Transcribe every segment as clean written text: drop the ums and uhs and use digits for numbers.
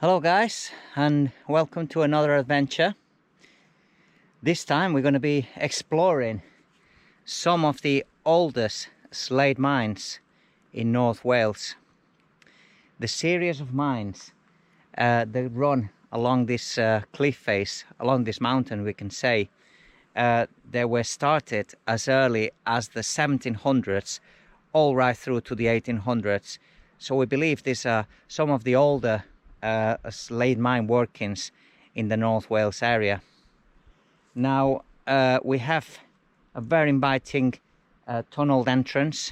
Hello guys, and welcome to another adventure. This time we're going to be exploring some of the oldest slate mines in North Wales. The series of mines that run along this cliff face, along this mountain, we can say, they were started as early as the 1700s all right through to the 1800s. So we believe these are some of the older slate mine workings in the North Wales area. Now we have a very inviting tunneled entrance,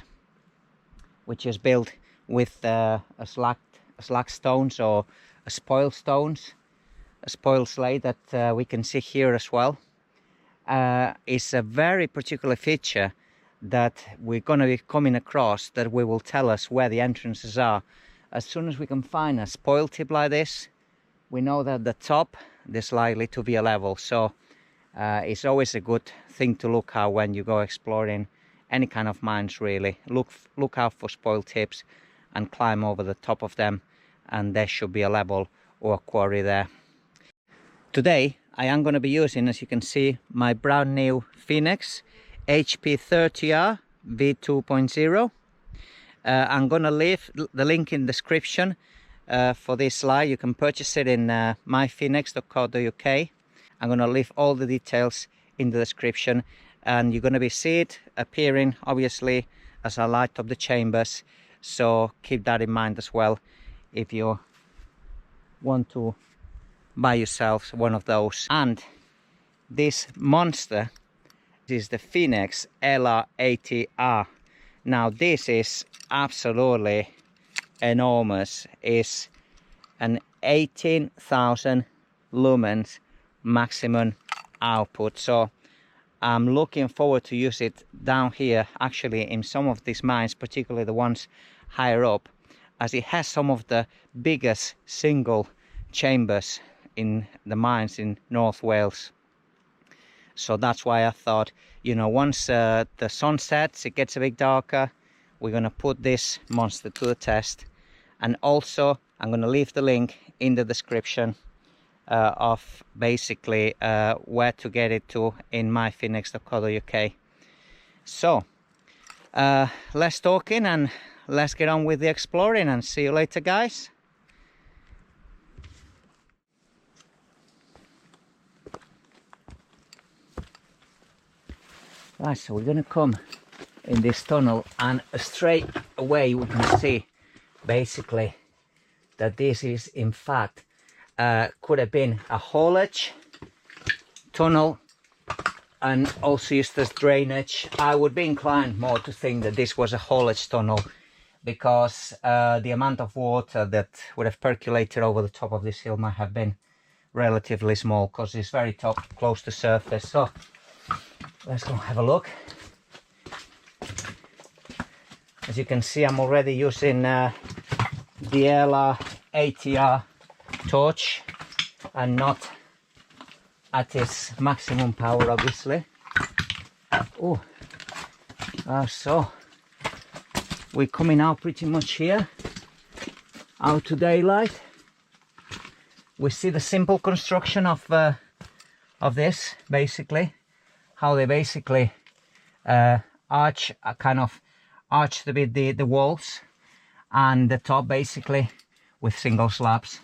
which is built with a slag stones or a spoil stones, a spoil slate that we can see here as well. It's a very particular feature that we're going to be coming across that we will tell us where the entrances are. As soon as we can find a spoil tip like this, we know that the top is likely to be a level. So it's always a good thing to look at when you go exploring any kind of mines, really. Look out for spoil tips and climb over the top of them, and there should be a level or a quarry there. Today I am going to be using, as you can see, my brand new Phoenix HP30R V2.0. I'm gonna leave the link in the description for this slide. You can purchase it in myphoenix.co.uk. I'm gonna leave all the details in the description, and you're gonna be see it appearing obviously as I light up the chambers, so keep that in mind as well if you want to buy yourself one of those. And this monster is the Phoenix LR80R. Now this is absolutely enormous. It's an 18,000 lumens maximum output, so I'm looking forward to use it down here, actually in some of these mines, particularly the ones higher up, as it has some of the biggest single chambers in the mines in North Wales. So that's why I thought, you know, once the sun sets, it gets a bit darker, we're going to put this monster to the test. And also I'm going to leave the link in the description of basically where to get it to in myphoenix.co.uk. So less talking and let's get on with the exploring, and see you later guys. Right, so we're going to come in this tunnel, and straight away we can see basically that this is in fact could have been a haulage tunnel and also used as drainage. I would be inclined more to think that this was a haulage tunnel, because the amount of water that would have percolated over the top of this hill might have been relatively small, because it's very close to surface. So let's go have a look. As you can see, I'm already using the LR80R torch and not at its maximum power, obviously. Oh, so we're coming out pretty much here, out to daylight. We see the simple construction of this, basically. How they basically arch a bit the walls and the top, basically with single slabs.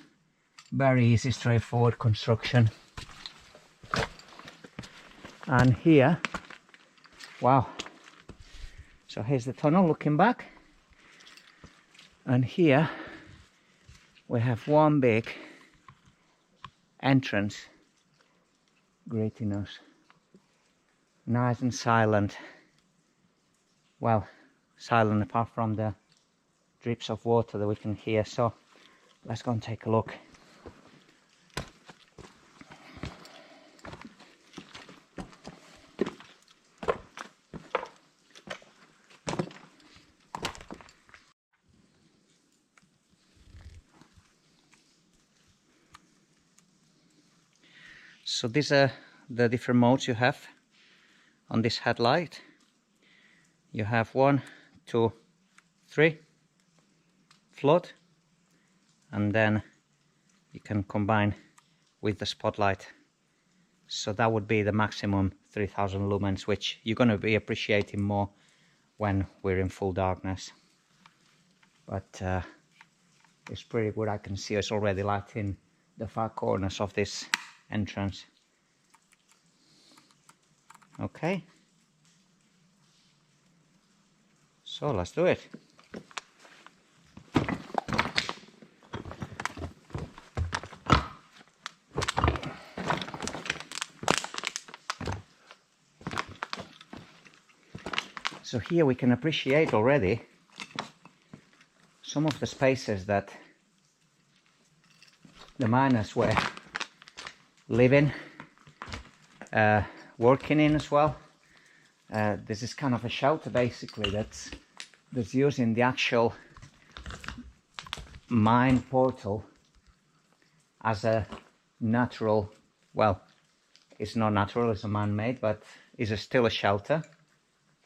Very easy, straightforward construction. And here, wow, so here's the tunnel looking back, and here we have one big entrance greeting us. Nice and silent. Well, silent apart from the drips of water that we can hear. So let's go and take a look. So these are the different modes you have on this headlight. You have 1, 2, 3 flood, and then you can combine with the spotlight. So that would be the maximum 3000 lumens, which you're going to be appreciating more when we're in full darkness. But it's pretty good. I can see it's already lighting the far corners of this entrance. Okay, so let's do it. So here we can appreciate already some of the spaces that the miners were living, working in as well. This is kind of a shelter basically that's using the actual mine portal as a natural, well, it's not natural, it's a man-made, but it's still a shelter.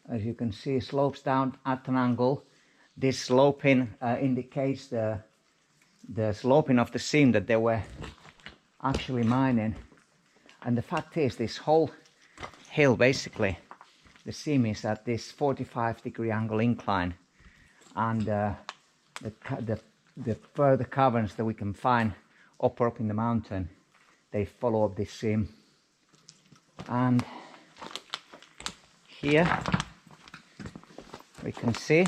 As you can see, it slopes down at an angle. This sloping indicates the sloping of the seam that they were actually mining. And the fact is, this whole hill, basically, the seam is at this 45-degree angle incline. And the further caverns that we can find up in the mountain, they follow up this seam. And here we can see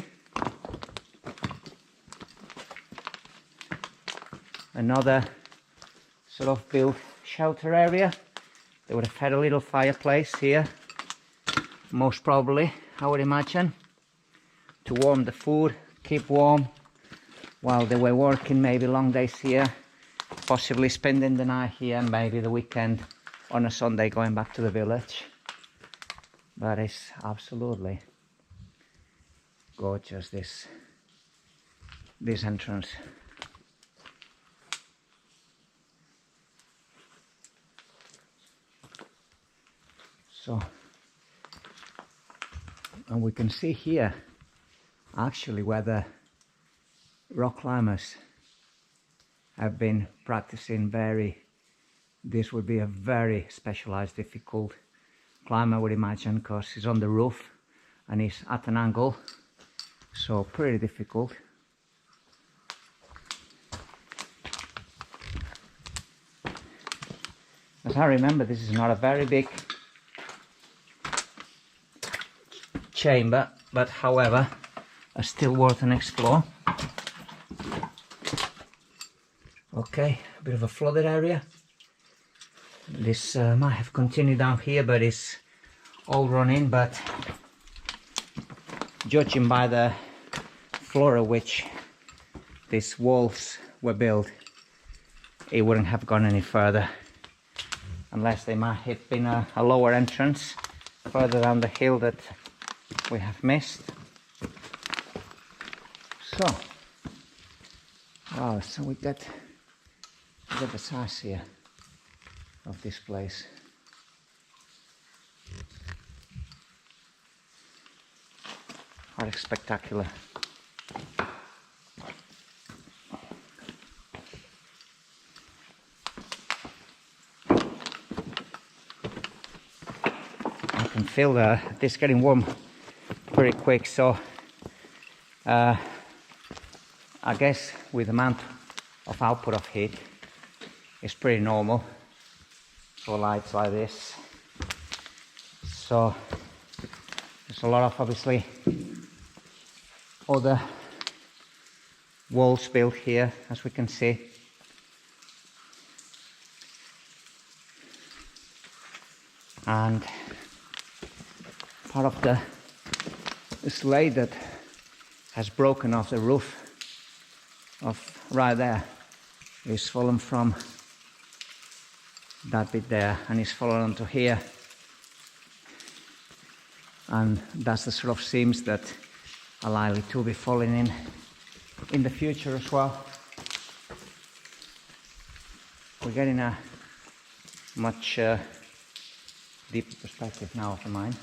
another sort of built shelter area. They would have had a little fireplace here, most probably, I would imagine, to warm the food, keep warm while they were working, maybe long days here, possibly spending the night here, and maybe the weekend on a Sunday going back to the village. But it's absolutely gorgeous, this entrance. So, and we can see here actually where the rock climbers have been practicing this would be a very specialized, difficult climb, I would imagine, because he's on the roof and he's at an angle, so pretty difficult. As I remember, this is not a very big chamber, but however, still worth an explore. Okay, a bit of a flooded area. This might have continued down here, but it's all run in. But judging by the floor of which these walls were built, it wouldn't have gone any further, unless they might have been a lower entrance further down the hill that we have missed. So, wow, so we got the size here of this place. Quite spectacular. I can feel this getting warm pretty quick, so I guess with the amount of output of heat, it's pretty normal for lights like this. So there's a lot of obviously other walls built here, as we can see. And part of the slate that has broken off the roof of right there is fallen from that bit there and is fallen onto here, and that's the sort of seams that are likely to be falling in the future as well. We're getting a much deeper perspective now of the mine.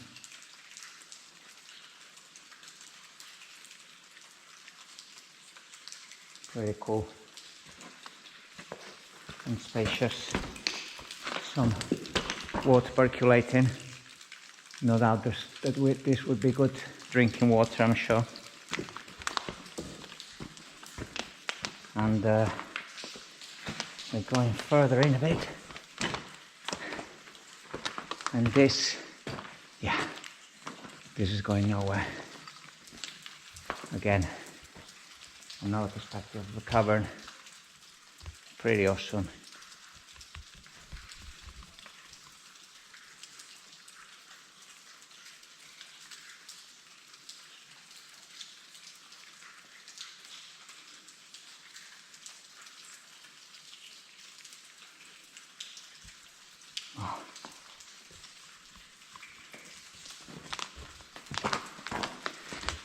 Pretty cool. and spacious. Some water percolating. No doubt this would be good drinking water, I'm sure. And we're going further in a bit. And this, yeah, this is going nowhere. Again, another perspective of the cavern. Pretty awesome.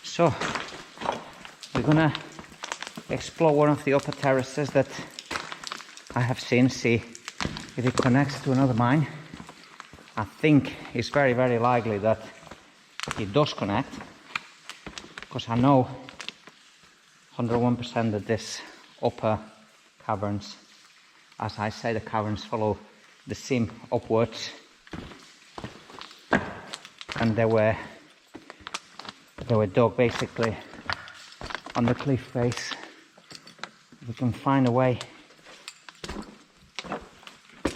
So we're gonna explore one of the upper terraces that I have seen, see if it connects to another mine. I think it's very, very likely that it does connect, because I know 101% that this upper caverns, as I say, the caverns follow the seam upwards, and they were dug basically on the cliff face. We can find a way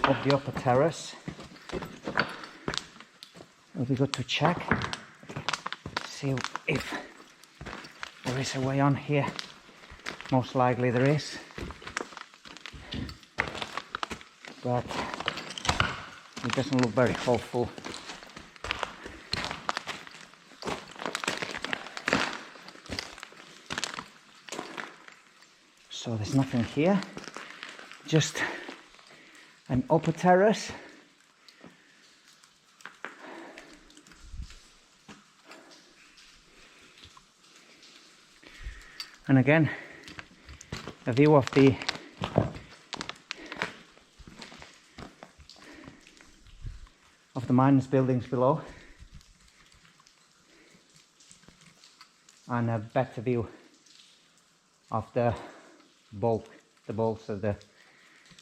up the upper terrace. It'll be good to check, see if there is a way on here. Most likely there is, but it doesn't look very hopeful. So there's nothing here, just an upper terrace. And again, a view of the miners' buildings below, and a better view of the bolts of the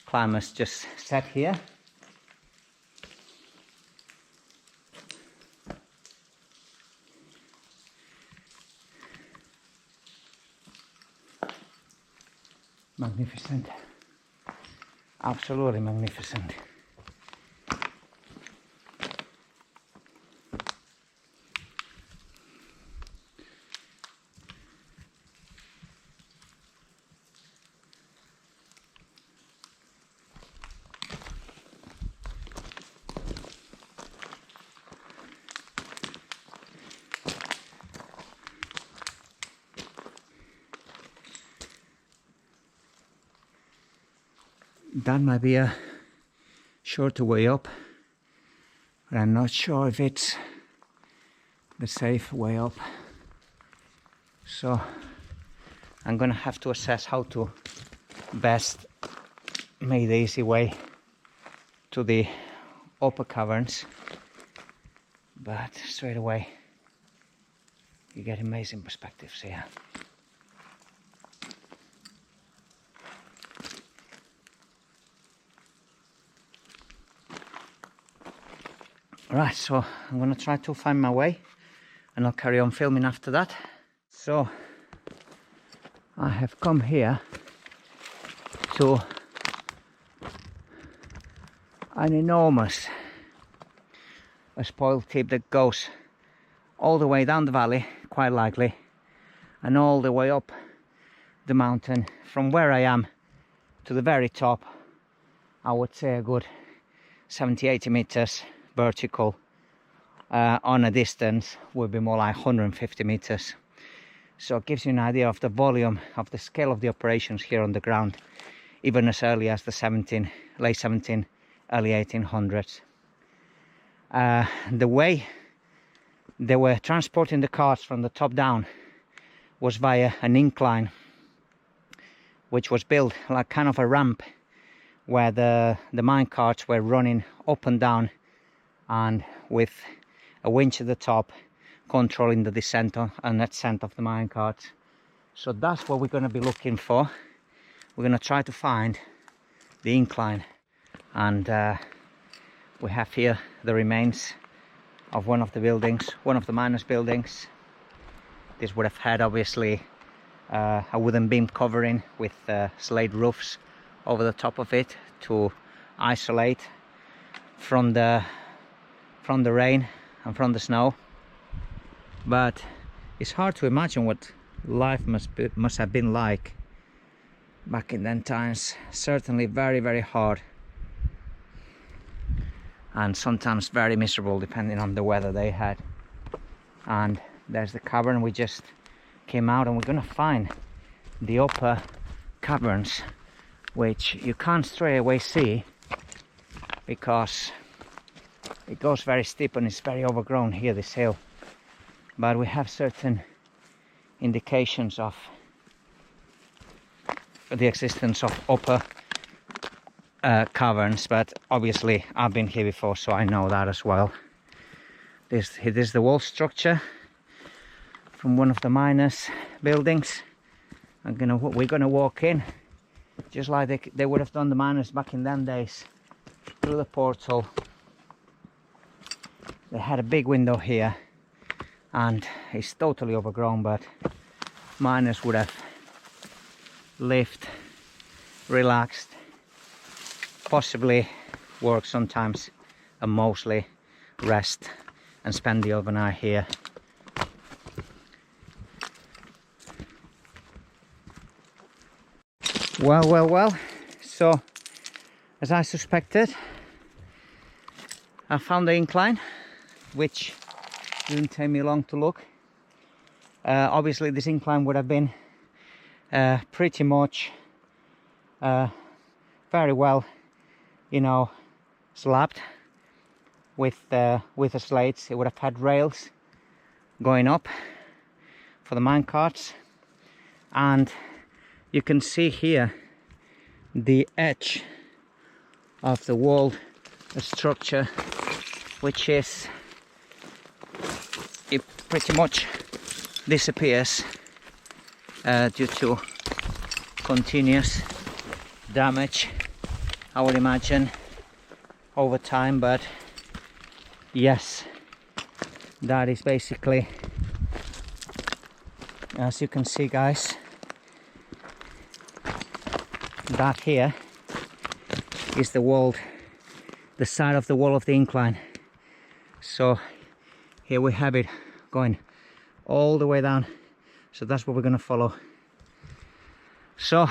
climbers just set here. Magnificent, absolutely magnificent. That might be a shorter way up, but I'm not sure if it's the safe way up. So I'm gonna have to assess how to best make the easy way to the upper caverns. But straight away you get amazing perspectives here. Right, so I'm gonna try to find my way and I'll carry on filming after that. So I have come here to an enormous spoil tip that goes all the way down the valley, quite likely, and all the way up the mountain from where I am to the very top. I would say a good 70-80 meters vertical. On a distance would be more like 150 meters. So it gives you an idea of the volume, of the scale of the operations here on the ground, even as early as the late 17, early 1800s. The way they were transporting the carts from the top down was via an incline, which was built like kind of a ramp, where the mine carts were running up and down, and with a winch at the top controlling the descent and ascent of the mine carts. So that's what we're going to be looking for. We're going to try to find the incline, and we have here the remains of one of the buildings, one of the miners' buildings. This would have had obviously a wooden beam covering with slate roofs over the top of it to isolate from the rain and from the snow. But it's hard to imagine what life must have been like back in then times. Certainly very, very hard, and sometimes very miserable depending on the weather they had. And there's the cavern we just came out, and we're gonna find the upper caverns, which you can't straight away see because it goes very steep and it's very overgrown here, this hill. But we have certain indications of the existence of upper caverns, but obviously I've been here before, so I know that as well. This is the wall structure from one of the miners' buildings. We're gonna walk in just like they would have done, the miners back in them days, through the portal. They had a big window here and it's totally overgrown, but miners would have lived, relaxed, possibly work sometimes, and mostly rest and spend the overnight here. Well, so as I suspected, I found the incline, which didn't take me long to look. Obviously this incline would have been pretty much very well, you know, slabbed with the slates. It would have had rails going up for the mine carts, and you can see here the edge of the wall structure, which is, it pretty much disappears due to continuous damage, I would imagine, over time. But yes, that is basically, as you can see guys, that here is the wall, the side of the wall of the incline. So here we have it going all the way down, so that's what we're going to follow. So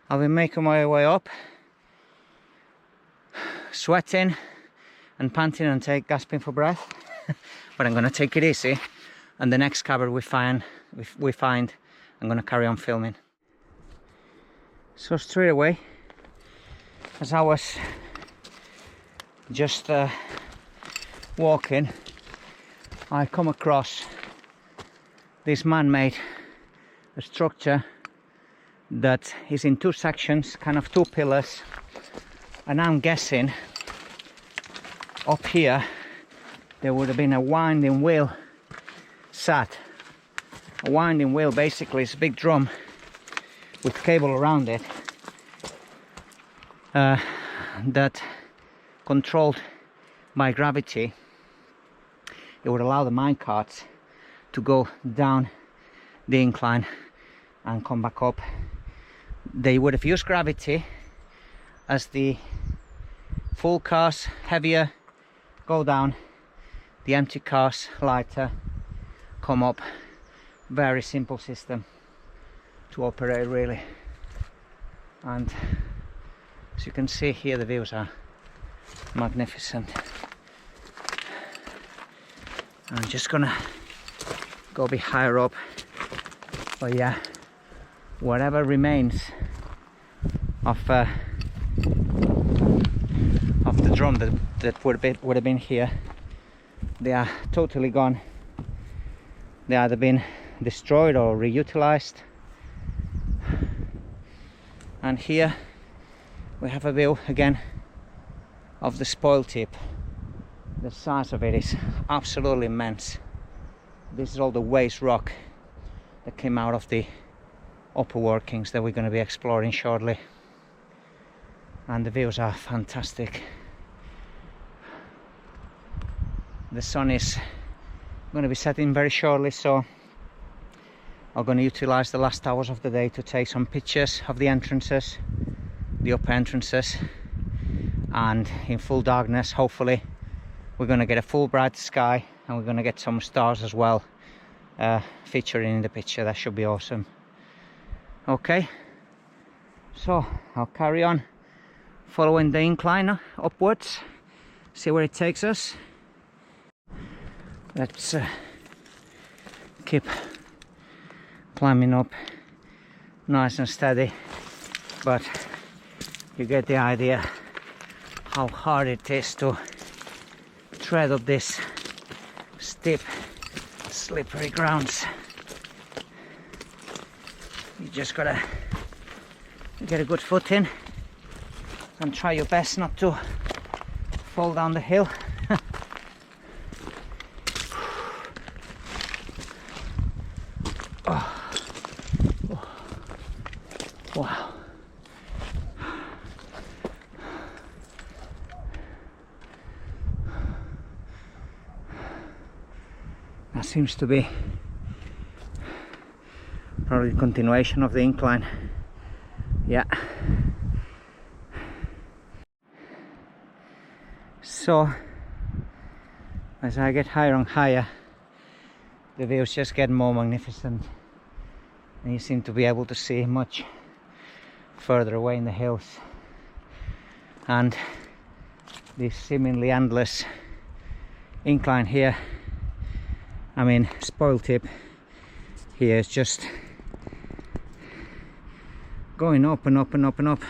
I'll be making my way up, sweating and panting and gasping for breath, but I'm going to take it easy, and the next cavern we find, I'm going to carry on filming. So straight away, as I was just walking, I come across this man-made structure that is in two sections, kind of two pillars, and I'm guessing up here there would have been a winding wheel sat. A winding wheel basically is a big drum with cable around it that, controlled by gravity, it would allow the mine carts to go down the incline and come back up. They would have used gravity as the full cars, heavier, go down, the empty cars, lighter, come up. Very simple system to operate, really. And as you can see here, the views are magnificent. I'm just gonna go a bit higher up, but yeah, whatever remains of the drum that would have been here, they are totally gone. They either been destroyed or reutilized. And here we have a view again of the spoil tip. The size of it is absolutely immense. This is all the waste rock that came out of the upper workings that we're going to be exploring shortly. and the views are fantastic. The sun is going to be setting very shortly, so I'm going to utilize the last hours of the day to take some pictures of the entrances, the upper entrances, and in full darkness hopefully we're going to get a full bright sky, and we're going to get some stars as well featuring in the picture. That should be awesome. Okay, so I'll carry on following the incline upwards, see where it takes us. Let's keep climbing up nice and steady, but you get the idea how hard it is to tread up this steep, slippery grounds. You just gotta get a good footing and try your best not to fall down the hill. Wow. That seems to be probably the continuation of the incline. Yeah. So as I get higher and higher, the views just get more magnificent, and you seem to be able to see much further away in the hills, and this seemingly endless incline here, I mean spoil tip here, is just going up and up and up and up,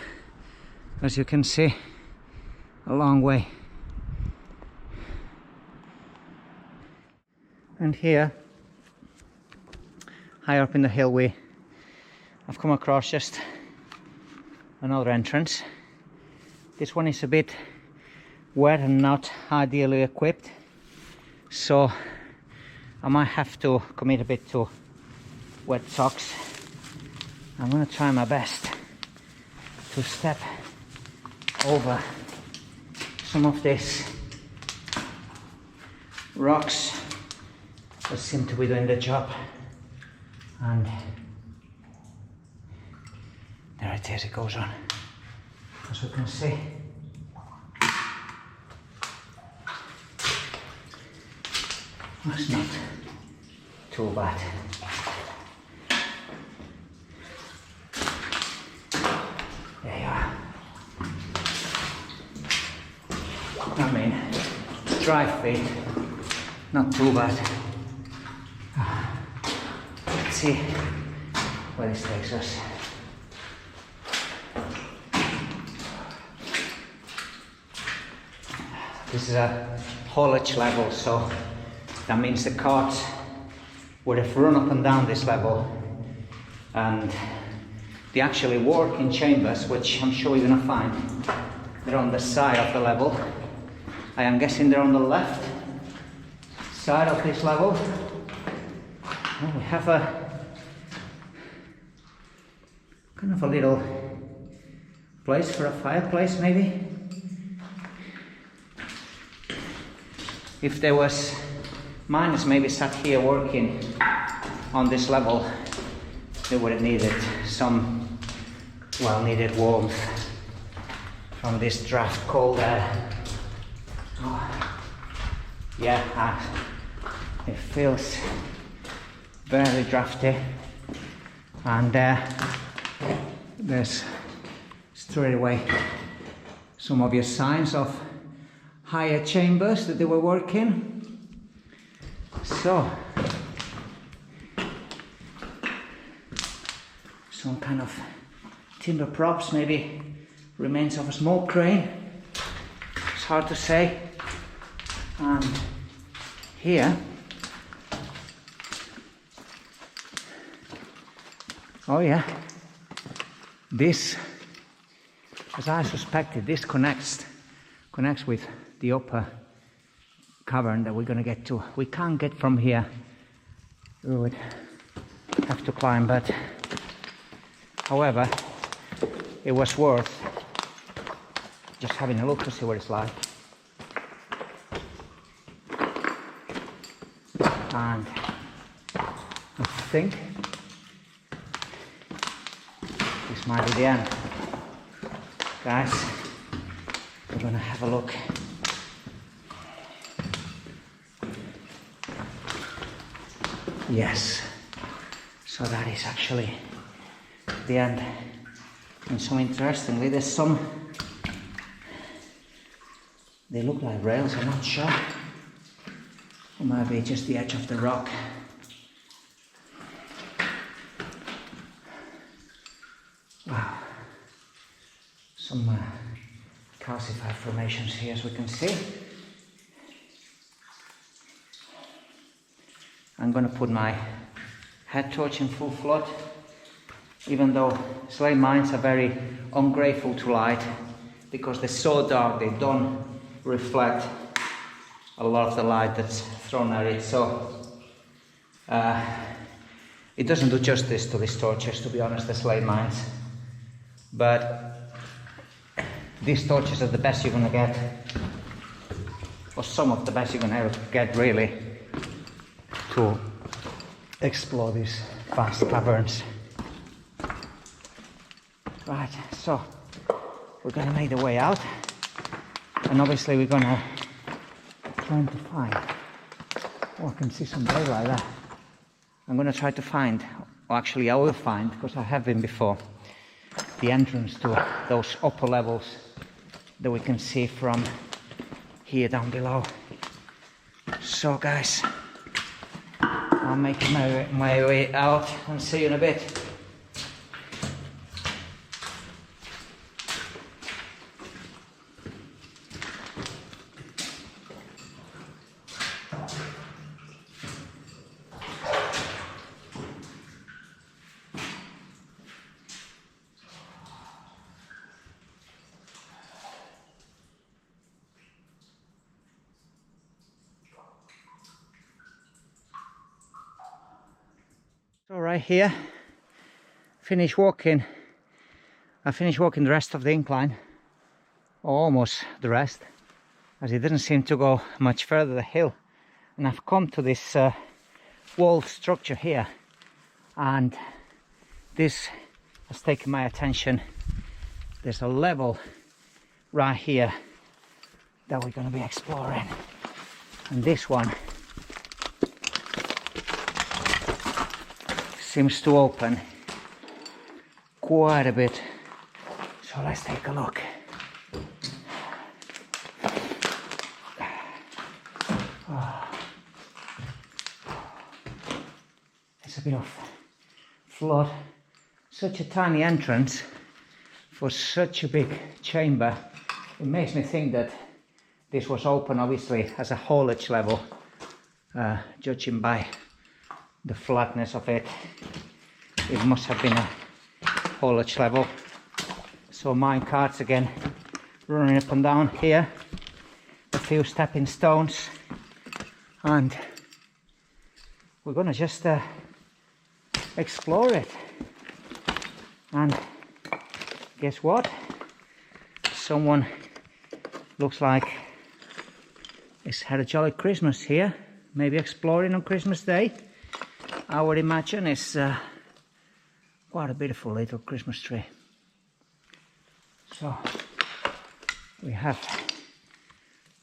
as you can see, a long way. And here, higher up in the hill, I've come across just another entrance. This one is a bit wet and not ideally equipped, so I might have to commit a bit to wet socks. I'm going to try my best to step over some of these rocks that seem to be doing the job, and there it is, it goes on, as you can see. That's not too bad. There you are. I mean, dry feet, not too bad. Let's see where this takes us. This is a haulage level, so that means the carts would have run up and down this level, and they actually work in chambers, which I'm sure you're going to find. They're on the side of the level. I am guessing they're on the left side of this level. And we have a kind of a little place for a fireplace, maybe. If there was miners maybe sat here working on this level, they would have needed some well-needed warmth from this draft cold air. Oh, yeah, it feels very drafty, and there's straight away some obvious signs of higher chambers that they were working. So some kind of timber props, maybe remains of a smoke crane, it's hard to say. And here, oh yeah, this, as I suspected, this connects with the upper cavern that we're going to get to. We can't get from here, we would have to climb, but however, it was worth just having a look to see what it's like. And I think this might be the end. Guys, we're gonna have a look. Yes, so that is actually the end. And so interestingly, there's some, they look like rails, I'm not sure. Or maybe just the edge of the rock. Wow, some calcified formations here, as we can see. I'm going to put my head torch in full flood. Even though slate mines are very ungrateful to light, because they're so dark, they don't reflect a lot of the light that's thrown at it. So it doesn't do justice to these torches, to be honest, the slate mines. But these torches are the best you're going to get, or some of the best you're going to ever get, really, to explore these vast caverns. Right, so we're going to make the way out, and obviously we're going to try to find, oh, I can see some daylight there. I'm going to try to find, or actually I will find, because I have been before, the entrance to those upper levels that we can see from here down below. So guys, I'll make my way out and see you in a bit. So right here, I finished walking the rest of the incline, or almost the rest, as it didn't seem to go much further the hill. And I've come to this wall structure here, and this has taken my attention. There's a level right here that we're going to be exploring, and this one seems to open quite a bit, so let's take a look. Oh. There's a bit of flood, such a tiny entrance for such a big chamber. It makes me think that this was open obviously as a haulage level, judging by the flatness of it. It must have been a haulage level. So mine carts again running up and down here, a few stepping stones, and we're gonna just explore it. And guess what? Someone looks like has had a jolly Christmas here, maybe exploring on Christmas Day. I would imagine it's quite a beautiful little Christmas tree. So we have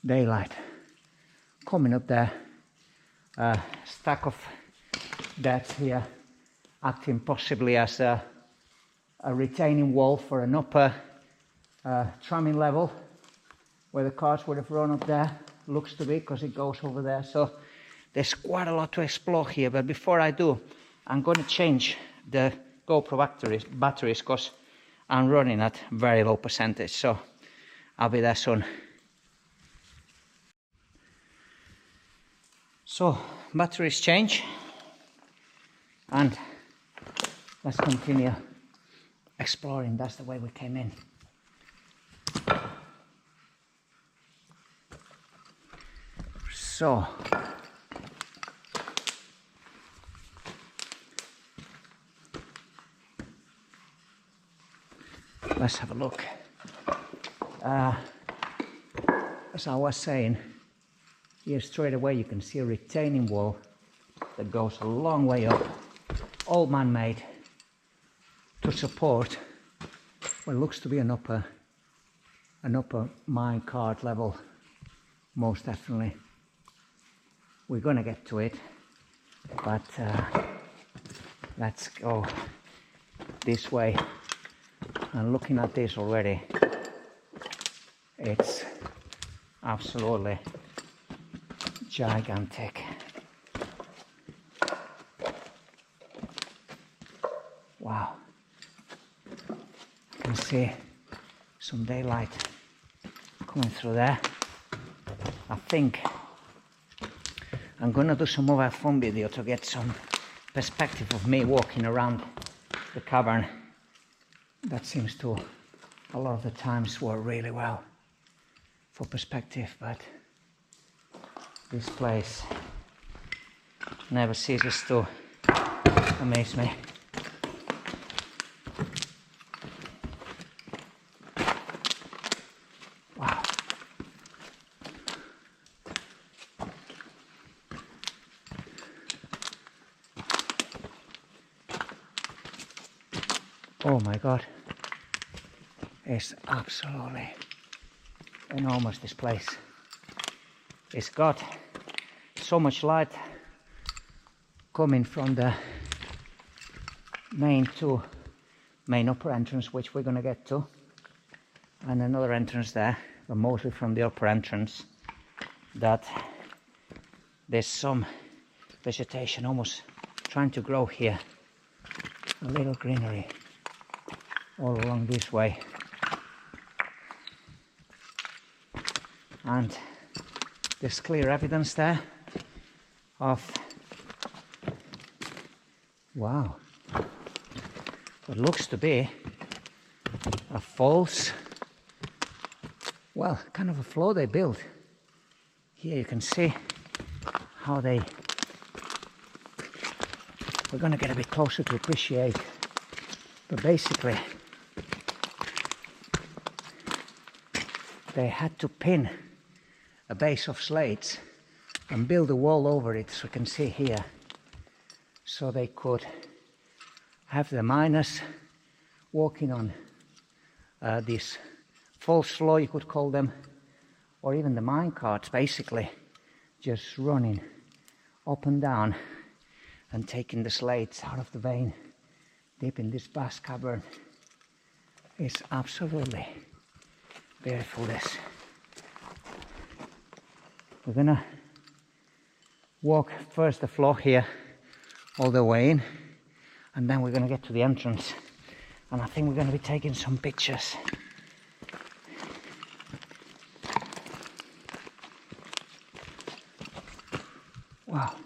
daylight coming up there, a stack of dead here, acting possibly as a retaining wall for an upper tramming level where the cars would have run up there, looks to be, because it goes over there. So there's quite a lot to explore here, but before I do, I'm going to change the GoPro batteries because I'm running at very low percentage, so I'll be there soon. So batteries change, and let's continue exploring. That's the way we came in. So let's have a look. As I was saying, here straight away you can see a retaining wall that goes a long way up, all man-made, to support what looks to be an upper mine cart level, most definitely. We're gonna get to it, but let's go this way. And looking at this already, it's absolutely gigantic. Wow. You can see some daylight coming through there. I think I'm gonna do some mobile phone video to get some perspective of me walking around the cavern. That seems to a lot of the times work really well for perspective, but this place never ceases to amaze me. Wow. Oh my God, it's absolutely enormous, this place. It's got so much light coming from the main upper entrance, which we're gonna get to, and another entrance there, but mostly from the upper entrance, that there's some vegetation almost trying to grow here, a little greenery all along this way. And there's clear evidence there of, wow, what looks to be a false, well, kind of a floor they built. Here you can see how we're gonna get a bit closer to appreciate, but basically they had to pin a base of slates and build a wall over it, so you can see here, so they could have the miners walking on this false floor, you could call them, or even the mine carts, basically just running up and down and taking the slates out of the vein deep in this vast cavern. It's absolutely beautiful, this. We're gonna walk first the floor here all the way in, and then we're gonna get to the entrance, and I think we're gonna be taking some pictures. Wow.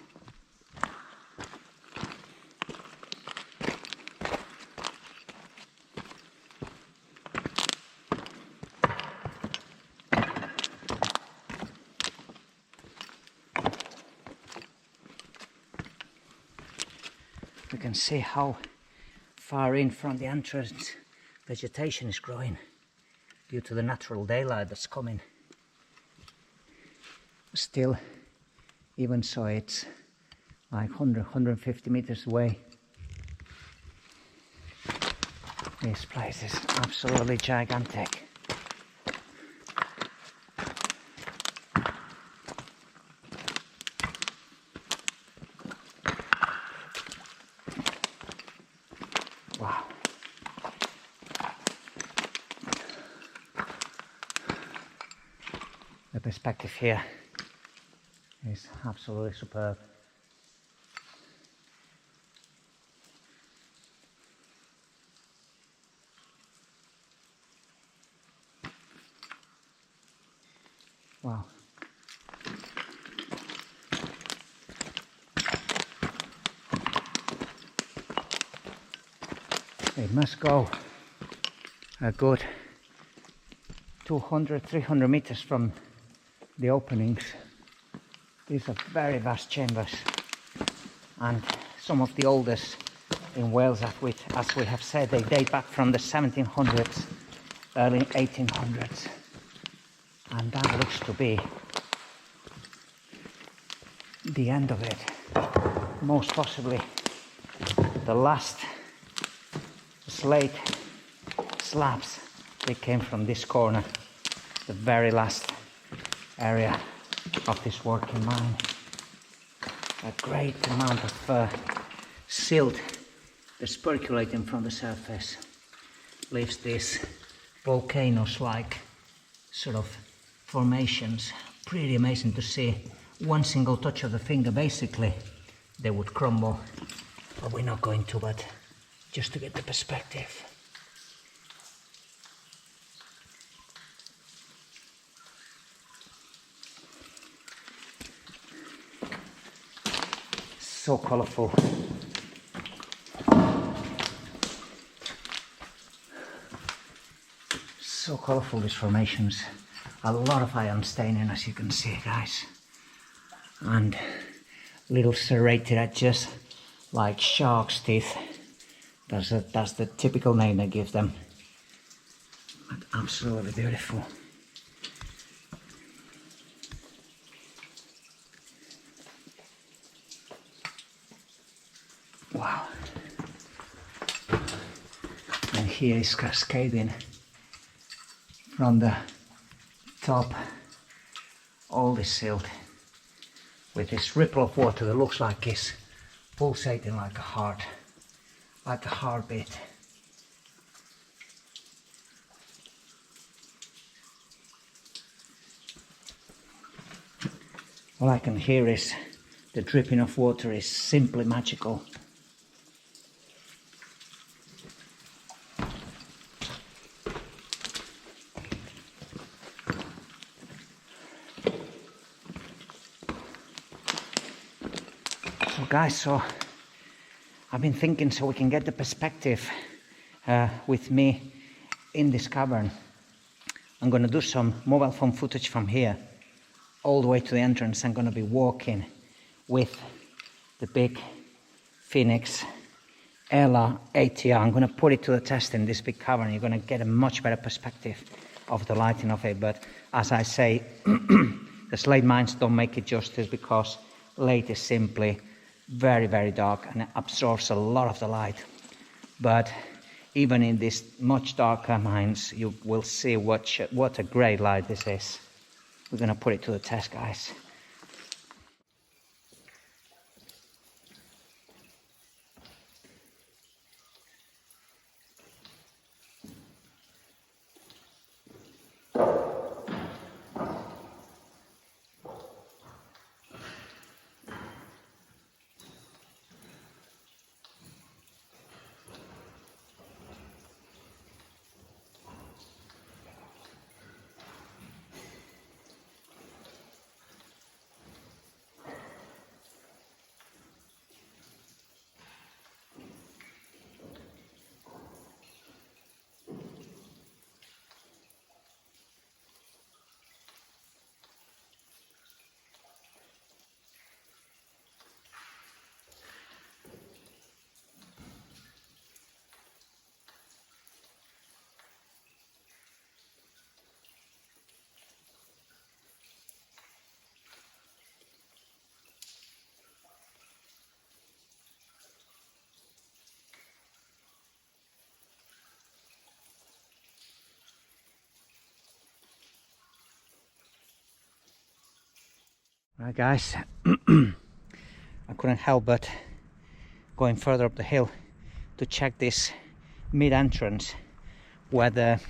You can see how far in from the entrance vegetation is growing due to the natural daylight that's coming. Still, even so, it's like 150 meters away. This place is absolutely gigantic. Wow. The perspective here is absolutely superb. Wow. It must go a good 200-300 meters from the openings. These are very vast chambers, and some of the oldest in Wales, as we have said, they date back from the 1700s, early 1800s. And that looks to be the end of it. Most possibly the last slate slabs, they came from this corner, the very last area of this working mine. A great amount of silt that's percolating from the surface leaves these volcanoes-like sort of formations. Pretty amazing to see. One single touch of the finger, basically they would crumble, but we're not going to, but just to get the perspective. So colorful. So colorful, these formations. A lot of iron staining, as you can see, guys. And little serrated edges like shark's teeth. That's the typical name they give them. But absolutely beautiful. Wow. And here is cascading from the top all this silt with this ripple of water that looks like it's pulsating like a heartbeat. All I can hear is the dripping of water is simply magical. Guys, so I've been thinking, so we can get the perspective with me in this cavern. I'm going to do some mobile phone footage from here all the way to the entrance. I'm going to be walking with the big Phoenix Ella ATR. I'm going to put it to the test in this big cavern. You're going to get a much better perspective of the lighting of it. But as I say, the slate mines don't make it justice, because slate is simply very, very dark and it absorbs a lot of the light. But even in these much darker mines, you will see what a great light this is. We're going to put it to the test, guys. Right, guys, I couldn't help but going further up the hill to check this mid-entrance where the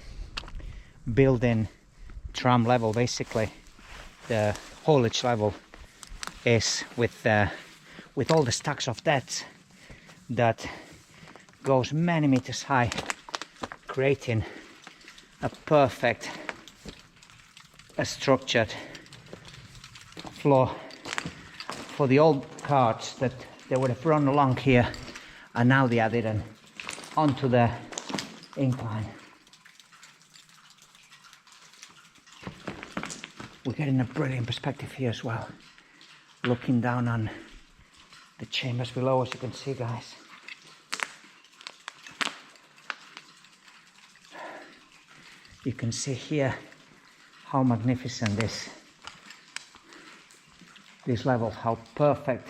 building tram level, basically the haulage level, is with all the stacks of debts that goes many meters high, creating a perfect, structured floor for the old carts that they would have run along here, and now they added it onto the incline. We're getting a brilliant perspective here as well, looking down on the chambers below, as you can see, guys. You can see here how magnificent this level, how perfect,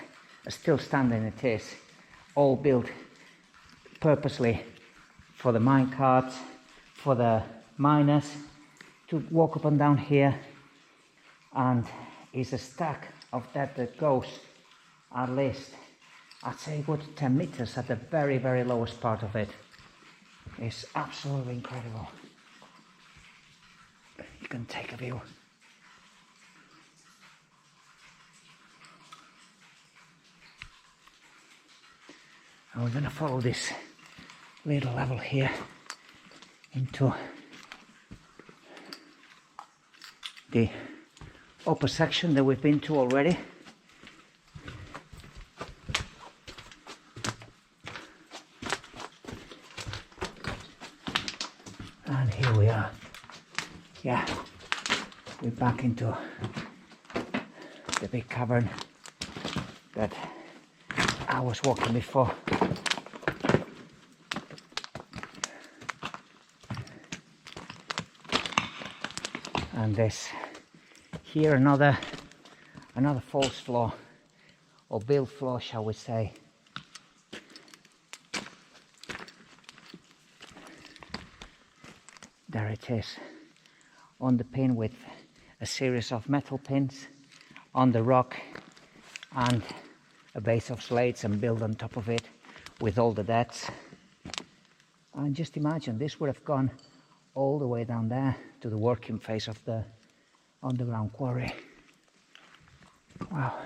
still standing it is, all built purposely for the mine carts, for the miners to walk up and down here, and is a stack of that goes at least, I'd say, good 10 meters at the very, very lowest part of it. It's absolutely incredible. You can take a view. And we're going to follow this little level here into the upper section that we've been to already. And here we are. Yeah, we're back into the big cavern that I was walking before. And there's here another false floor, or built floor, shall we say. There it is, on the pin with a series of metal pins on the rock and a base of slates, and built on top of it with all the debts. And just imagine, this would have gone all the way down there to the working phase of the underground quarry. Wow.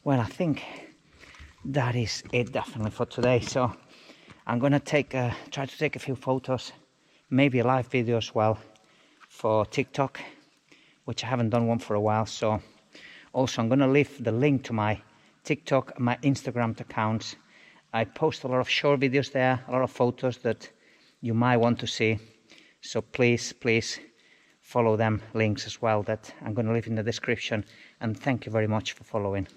Well, I think that is it definitely for today. So I'm gonna try to take a few photos, maybe a live video as well for TikTok, which I haven't done one for a while. So also I'm gonna leave the link to my TikTok, my Instagram accounts. I post a lot of short videos there, a lot of photos that you might want to see. So please follow them links as well that I'm going to leave in the description. And thank you very much for following.